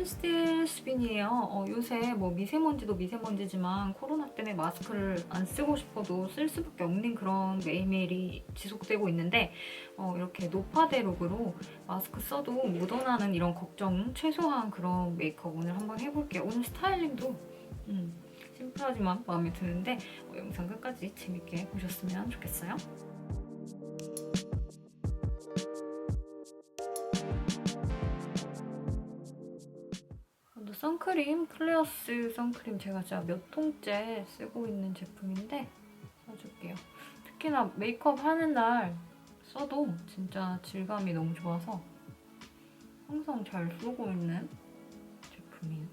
크리스틴 수빈이에요. 요새 뭐 미세먼지도 미세먼지지만 코로나 때문에 마스크를 안 쓰고 싶어도 쓸 수밖에 없는 그런 매일매일이 지속되고 있는데 이렇게 노파데 룩으로 마스크 써도 묻어나는 이런 걱정 최소화한 그런 메이크업 오늘 한번 해볼게요. 오늘 스타일링도 심플하지만 마음에 드는데 영상 끝까지 재밌게 보셨으면 좋겠어요. 선크림, 클레어스 선크림 제가 진짜 몇 통째 쓰고 있는 제품인데 써줄게요. 특히나 메이크업 하는 날 써도 진짜 질감이 너무 좋아서 항상 잘 쓰고 있는 제품이에요.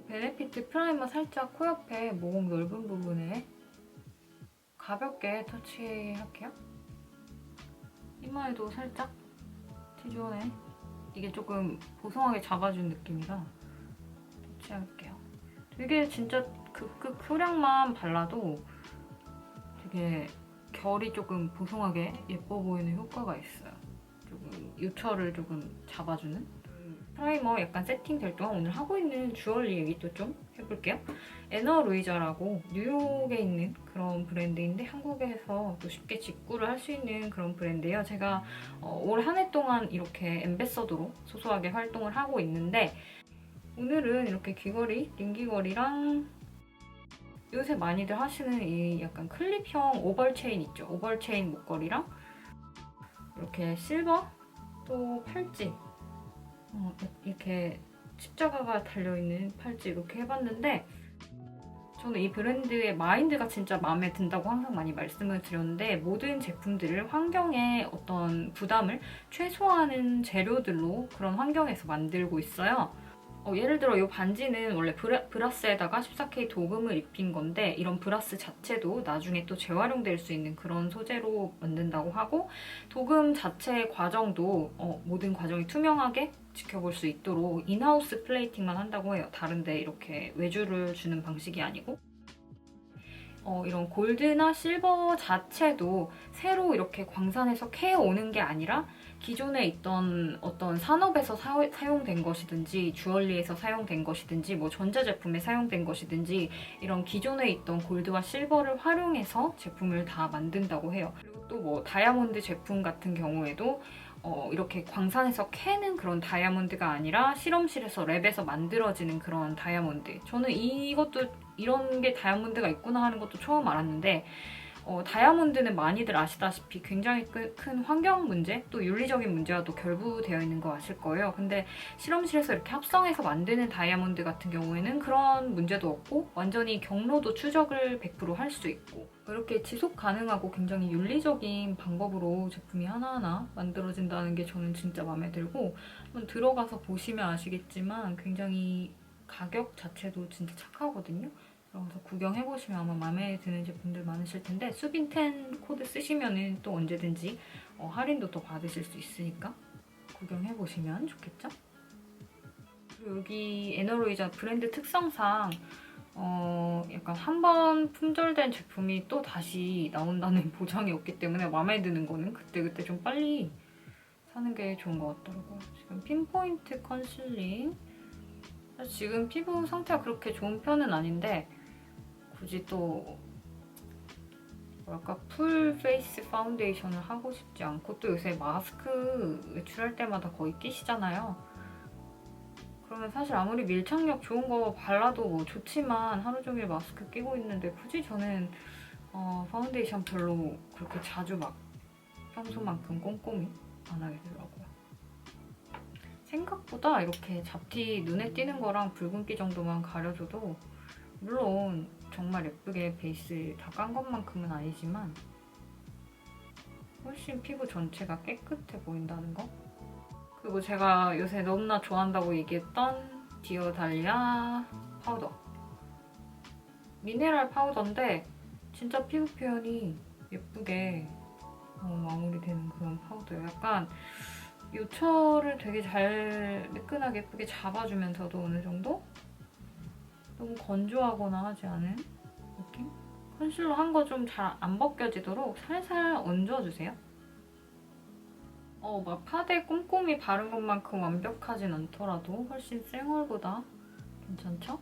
베네피트 프라이머 살짝 코 옆에 모공 넓은 부분에 가볍게 터치할게요. 이마에도 살짝 T존에 이게 조금 보송하게 잡아준 느낌이라 터치할게요. 되게 진짜 극극 소량만 발라도 되게 결이 조금 보송하게 예뻐 보이는 효과가 있어요. 조금 요철을 조금 잡아주는 프라이머 약간 세팅될 동안 오늘 하고 있는 주얼리 얘기도 좀 해볼게요. 에너루이자라고 뉴욕에 있는 그런 브랜드인데 한국에서 또 쉽게 직구를 할 수 있는 그런 브랜드예요. 제가 올 한 해 동안 이렇게 앰베서더로 소소하게 활동을 하고 있는데 오늘은 이렇게 귀걸이, 링귀걸이랑 요새 많이들 하시는 이 약간 클립형 오벌 체인 있죠? 오벌 체인 목걸이랑 이렇게 실버 또 팔찌 이렇게 십자가가 달려있는 팔찌 이렇게 해봤는데 저는 이 브랜드의 마인드가 진짜 마음에 든다고 항상 많이 말씀을 드렸는데 모든 제품들을 환경의 어떤 부담을 최소화하는 재료들로 그런 환경에서 만들고 있어요. 예를 들어 이 반지는 원래 브라스에다가 14K 도금을 입힌 건데 이런 브라스 자체도 나중에 또 재활용될 수 있는 그런 소재로 만든다고 하고 도금 자체의 과정도 모든 과정이 투명하게 지켜볼 수 있도록 인하우스 플레이팅만 한다고 해요. 다른데 이렇게 외주를 주는 방식이 아니고 이런 골드나 실버 자체도 새로 이렇게 광산에서 캐오는 게 아니라 기존에 있던 어떤 산업에서 사용된 것이든지 주얼리에서 사용된 것이든지 뭐 전자제품에 사용된 것이든지 이런 기존에 있던 골드와 실버를 활용해서 제품을 다 만든다고 해요. 그리고 또 뭐 다이아몬드 제품 같은 경우에도 이렇게 광산에서 캐는 그런 다이아몬드가 아니라 실험실에서 랩에서 만들어지는 그런 다이아몬드. 저는 이것도 이런 게 다이아몬드가 있구나 하는 것도 처음 알았는데 다이아몬드는 많이들 아시다시피 굉장히 큰 환경 문제, 또 윤리적인 문제와 또 결부되어 있는 거 아실 거예요. 근데 실험실에서 이렇게 합성해서 만드는 다이아몬드 같은 경우에는 그런 문제도 없고 완전히 경로도 추적을 100% 할 수 있고 이렇게 지속 가능하고 굉장히 윤리적인 방법으로 제품이 하나하나 만들어진다는 게 저는 진짜 마음에 들고 한번 들어가서 보시면 아시겠지만 굉장히 가격 자체도 진짜 착하거든요. 들어가서 구경해보시면 아마 마음에 드는 제품들 많으실 텐데 수빈10 코드 쓰시면 또 언제든지 할인도 더 받으실 수 있으니까 구경해보시면 좋겠죠? 그리고 여기 에너로이자 브랜드 특성상 약간 한 번 품절된 제품이 또 다시 나온다는 보장이 없기 때문에 마음에 드는 거는 그때그때 좀 빨리 사는 게 좋은 것 같더라고요. 지금 핀포인트 컨실링 사실 지금 피부 상태가 그렇게 좋은 편은 아닌데 굳이 또 뭐랄까 풀 페이스 파운데이션을 하고 싶지 않고 또 요새 마스크 외출할 때마다 거의 끼시잖아요. 그러면 사실 아무리 밀착력 좋은 거 발라도 뭐 좋지만 하루 종일 마스크 끼고 있는데 굳이 저는 파운데이션 별로 그렇게 자주 막 평소만큼 꼼꼼히 안 하게 되더라고요. 생각보다 이렇게 잡티 눈에 띄는 거랑 붉은기 정도만 가려줘도 물론 정말 예쁘게 베이스 다 깐 것만큼은 아니지만 훨씬 피부 전체가 깨끗해 보인다는 거? 그리고 제가 요새 너무나 좋아한다고 얘기했던 디어 달리아 파우더 미네랄 파우더인데 진짜 피부 표현이 예쁘게 마무리되는 그런 파우더예요. 약간 요철을 되게 잘 매끈하게 예쁘게 잡아주면서도 어느 정도 너무 건조하거나 하지 않은 느낌? 컨실러 한 거 좀 잘 안 벗겨지도록 살살 얹어주세요. 막 파데 꼼꼼히 바른 것만큼 완벽하진 않더라도 훨씬 생얼보다 괜찮죠?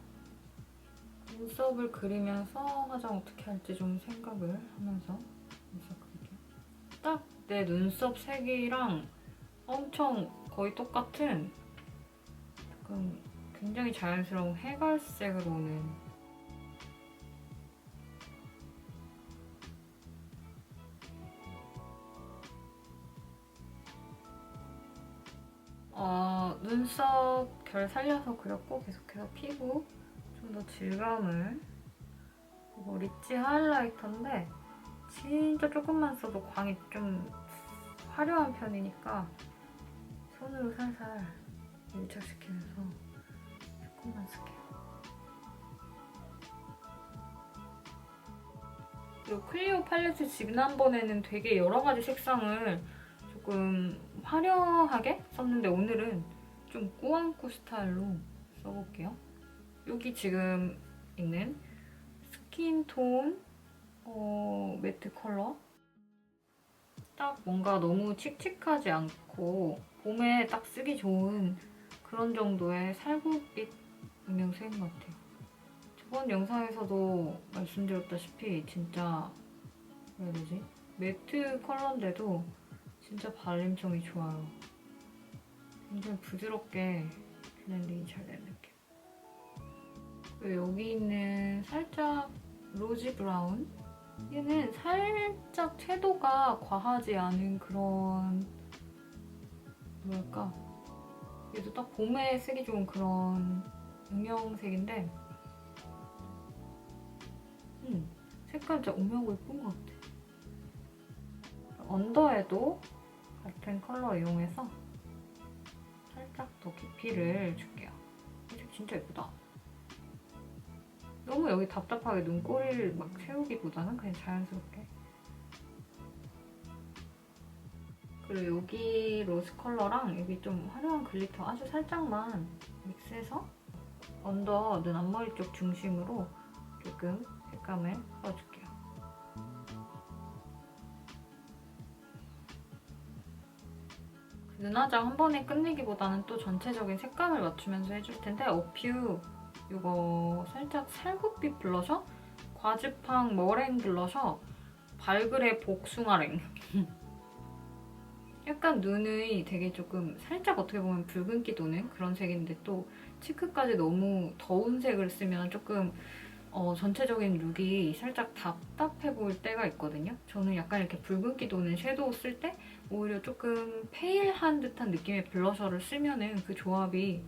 눈썹을 그리면서 화장 어떻게 할지 좀 생각을 하면서 눈썹 그릴게요. 딱 내 눈썹 색이랑 엄청 거의 똑같은 조금 굉장히 자연스러운 해갈색으로 오는 눈썹 결 살려서 그렸고 계속해서 피부 좀 더 질감을. 이거 리치 하이라이터인데 진짜 조금만 써도 광이 좀 화려한 편이니까 손으로 살살 밀착시키면서 조금만 쓸게요. 그리고 클리오 팔레트 지난번에는 되게 여러 가지 색상을 조금 화려하게 썼는데 오늘은 좀 꾸안꾸 스타일로 써볼게요. 여기 지금 있는 스킨톤 매트 컬러. 딱 뭔가 너무 칙칙하지 않고 봄에 딱 쓰기 좋은 그런 정도의 살구빛 음영색인 것 같아요. 저번 영상에서도 말씀드렸다시피 진짜 뭐라 해야 되지? 매트 컬러인데도 진짜 발림성이 좋아요. 굉장히 부드럽게 블렌딩이 잘 되는 느낌. 그리고 여기 있는 살짝 로지 브라운. 얘는 살짝 채도가 과하지 않은 그런 뭐랄까, 얘도 딱 봄에 쓰기 좋은 그런 음영색인데 색깔 진짜 오묘하고 예쁜 것 같아. 언더에도 같은 컬러 이용해서 살짝 더 깊이를 줄게요. 이 색 진짜 예쁘다. 너무 여기 답답하게 눈꼬리를 막 세우기보다는 그냥 자연스럽게. 그리고 여기 로즈 컬러랑 여기 좀 화려한 글리터 아주 살짝만 믹스해서 언더 눈 앞머리 쪽 중심으로 조금 색감을 풀어줄게요. 눈화장 한 번에 끝내기보다는 또 전체적인 색감을 맞추면서 해줄 텐데 어퓨 이거 살짝 살구빛 블러셔? 과즙팡 머랭 블러셔 발그레 복숭아랭. 약간 눈이 되게 조금 살짝 어떻게 보면 붉은기 도는 그런 색인데 또 치크까지 너무 더운 색을 쓰면 조금 전체적인 룩이 살짝 답답해 보일 때가 있거든요. 저는 약간 이렇게 붉은기 도는 섀도우 쓸 때 오히려 조금 페일한 듯한 느낌의 블러셔를 쓰면은 그 조합이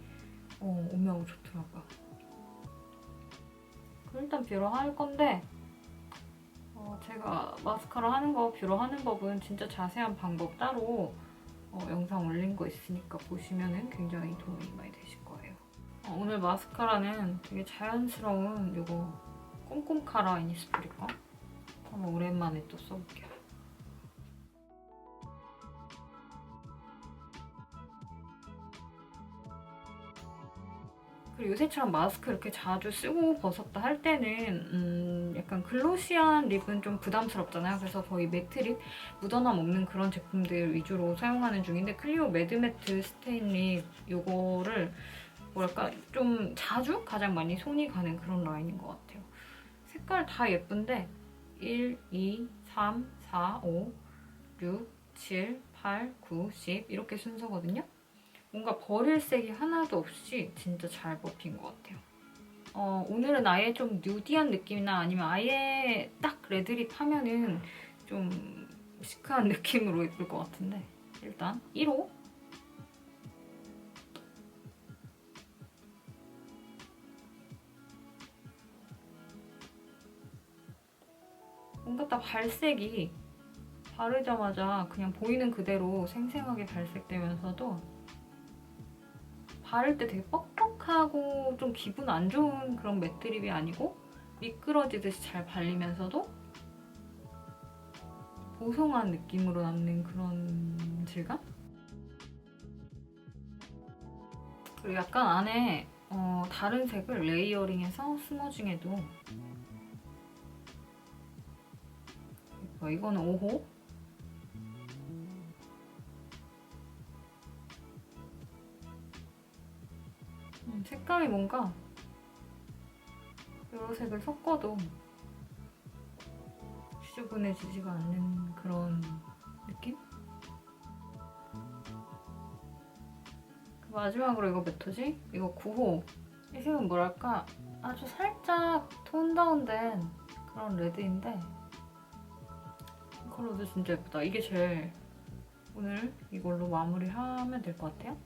오묘하고 좋더라고요. 그럼 일단 뷰러 할 건데 제가 마스카라 하는 거, 뷰러 하는 법은 진짜 자세한 방법 따로 영상 올린 거 있으니까 보시면은 굉장히 도움이 많이 되실 거예요. 오늘 마스카라는 되게 자연스러운 이거 꼼꼼 카라 이니스프리 거 한번 오랜만에 또 써볼게요. 그리고 요새처럼 마스크 이렇게 자주 쓰고 벗었다 할 때는 약간 글로시한 립은 좀 부담스럽잖아요. 그래서 거의 매트 립, 묻어남 없는 그런 제품들 위주로 사용하는 중인데 클리오 매드매트 스테인 립 이거를 뭐랄까 좀 자주 가장 많이 손이 가는 그런 라인인 것 같아요. 색깔 다 예쁜데 1, 2, 3, 4, 5, 6, 7, 8, 9, 10 이렇게 순서거든요. 뭔가 버릴 색이 하나도 없이 진짜 잘 뽑힌 것 같아요. 오늘은 아예 좀 누디한 느낌이나 아니면 아예 딱 레드립 하면은 좀 시크한 느낌으로 예쁠 것 같은데 일단 1호 뭔가 딱 발색이 바르자마자 그냥 보이는 그대로 생생하게 발색되면서도 바를 때 되게 뻑뻑하고 좀 기분 안 좋은 그런 매트립이 아니고 미끄러지듯이 잘 발리면서도 보송한 느낌으로 남는 그런 질감? 그리고 약간 안에 다른 색을 레이어링해서 스머징해도 이거는 5호 색감이 뭔가 여러 색을 섞어도 지저분해지지가 않는 그런 느낌? 마지막으로 이거 몇 호지? 이거 9호. 이 색은 뭐랄까 아주 살짝 톤 다운된 그런 레드인데 이 컬러도 진짜 예쁘다. 이게 제일 오늘 이걸로 마무리하면 될 것 같아요.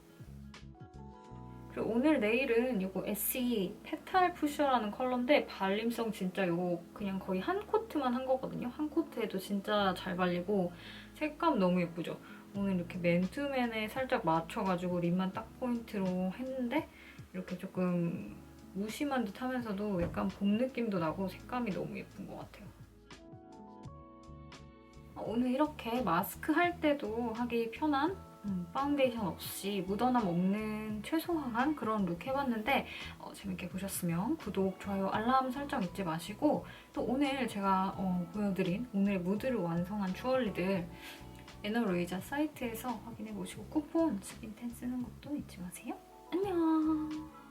그리고 오늘 네일은 이거 SE 페탈 푸셔라는 컬러인데 발림성 진짜 이거 그냥 거의 한 코트만 한 거거든요. 한 코트에도 진짜 잘 발리고 색감 너무 예쁘죠? 오늘 이렇게 맨투맨에 살짝 맞춰가지고 립만 딱 포인트로 했는데 이렇게 조금 무심한 듯 하면서도 약간 봄 느낌도 나고 색감이 너무 예쁜 것 같아요. 오늘 이렇게 마스크 할 때도 하기 편한 파운데이션 없이 묻어남 없는 최소한 그런 룩 해봤는데 재밌게 보셨으면 구독, 좋아요, 알람 설정 잊지 마시고 또 오늘 제가 보여드린 오늘 무드를 완성한 주얼리들 에너로이자 사이트에서 확인해보시고 쿠폰 스핀텐 쓰는 것도 잊지 마세요. 안녕!